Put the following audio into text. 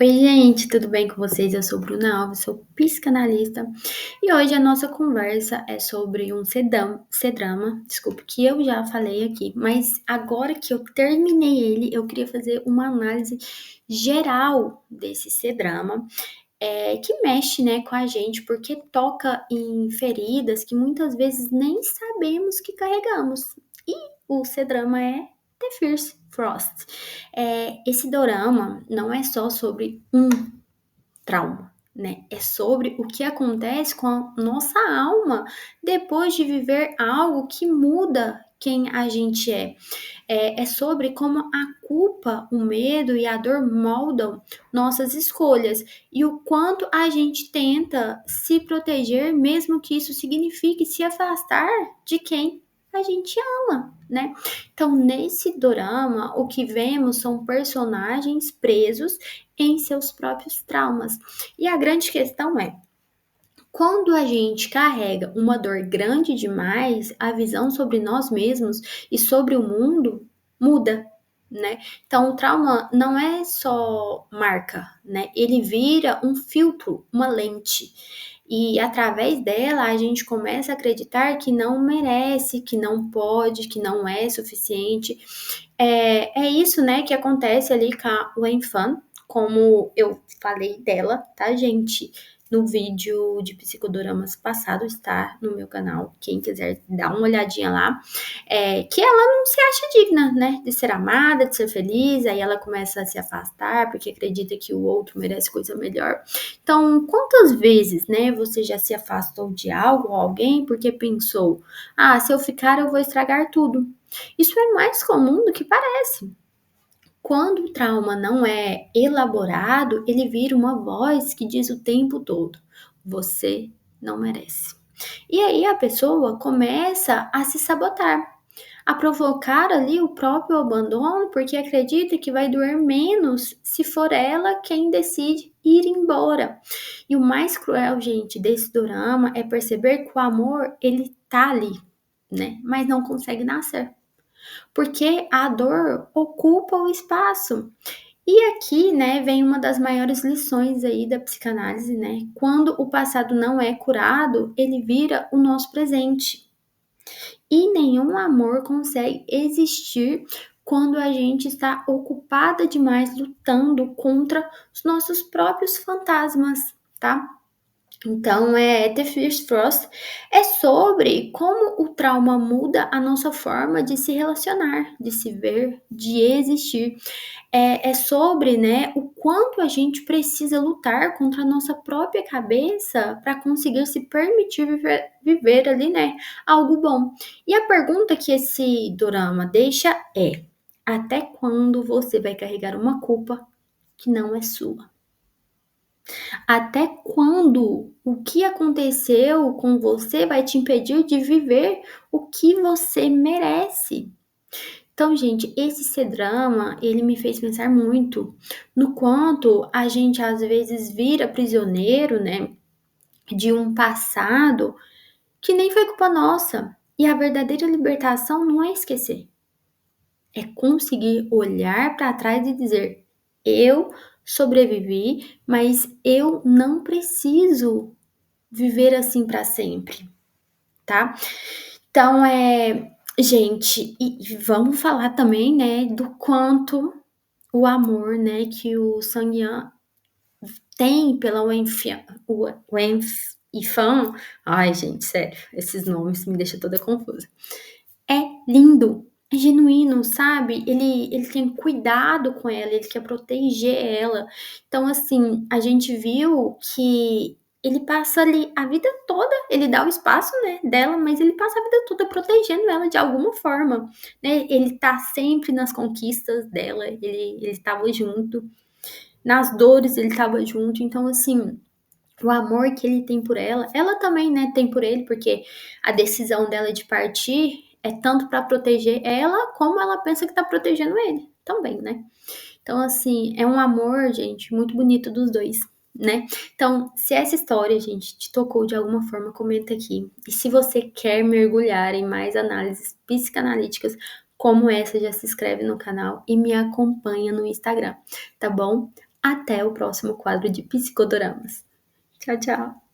Oi, gente, tudo bem com vocês? Eu sou Bruna Alves, sou psicanalista e hoje a nossa conversa é sobre um C-drama, desculpe, que eu já falei aqui, mas agora que eu terminei ele, eu queria fazer uma análise geral desse C-drama, que mexe, né, com a gente, porque toca em feridas que muitas vezes nem sabemos que carregamos. E o C-drama é The First Frost. Esse dorama não é só sobre um trauma, né? É sobre o que acontece com a nossa alma depois de viver algo que muda quem a gente é. É sobre como a culpa, o medo e a dor moldam nossas escolhas e o quanto a gente tenta se proteger, mesmo que isso signifique se afastar de quem a gente ama, né? Então, nesse dorama, o que vemos são personagens presos em seus próprios traumas. E a grande questão é, quando a gente carrega uma dor grande demais, a visão sobre nós mesmos e sobre o mundo muda, né? Então, o trauma não é só marca, né? Ele vira um filtro, uma lente. E através dela a gente começa a acreditar que não merece, que não pode, que não é suficiente. É isso, né, que acontece ali com a Wen Fan, como eu falei dela, tá, gente? No vídeo de psicodoramas passado está no meu canal, quem quiser dar uma olhadinha lá, que ela não se acha digna, né, de ser amada, de ser feliz, aí ela começa a se afastar porque acredita que o outro merece coisa melhor. Então, quantas vezes, né, você já se afastou de algo ou alguém porque pensou, se eu ficar eu vou estragar tudo? Isso é mais comum do que parece. Quando o trauma não é elaborado, ele vira uma voz que diz o tempo todo: você não merece. E aí a pessoa começa a se sabotar, a provocar ali o próprio abandono, porque acredita que vai doer menos se for ela quem decide ir embora. E o mais cruel, gente, desse dorama é perceber que o amor, ele tá ali, né? Mas não consegue nascer porque a dor ocupa o espaço. E aqui, né, vem uma das maiores lições aí da psicanálise, né? Quando o passado não é curado, ele vira o nosso presente. E nenhum amor consegue existir quando a gente está ocupada demais lutando contra os nossos próprios fantasmas, tá? Então, The First Frost é sobre como o trauma muda a nossa forma de se relacionar, de se ver, de existir. É sobre, né, o quanto a gente precisa lutar contra a nossa própria cabeça para conseguir se permitir viver ali, né, algo bom. E a pergunta que esse dorama deixa é: até quando você vai carregar uma culpa que não é sua? Até quando o que aconteceu com você vai te impedir de viver o que você merece? Então, gente, esse C-drama, ele me fez pensar muito no quanto a gente às vezes vira prisioneiro, né, de um passado que nem foi culpa nossa. E a verdadeira libertação não é esquecer, é conseguir olhar para trás e dizer: eu sobrevivi, mas eu não preciso viver assim para sempre, tá? Então, gente, e vamos falar também, né, do quanto o amor, né, que o Sang-yeon tem pela Wen Yifan. Ai, gente, sério, esses nomes me deixam toda confusa. É lindo, é genuíno, sabe? Ele tem cuidado com ela, ele quer proteger ela. Então, assim, a gente viu que ele passa ali a vida toda, ele dá o espaço, né, dela, mas ele passa a vida toda protegendo ela de alguma forma, né? Ele tá sempre nas conquistas dela, ele tava junto, nas dores ele tava junto. Então, assim, o amor que ele tem por ela também, né, tem por ele, porque a decisão dela de partir é tanto para proteger ela, como ela pensa que tá protegendo ele também, né? Então, assim, é um amor, gente, muito bonito dos dois, né? Então, se essa história, gente, te tocou de alguma forma, comenta aqui. E se você quer mergulhar em mais análises psicanalíticas como essa, já se inscreve no canal e me acompanha no Instagram, tá bom? Até o próximo quadro de psicodoramas. Tchau, tchau.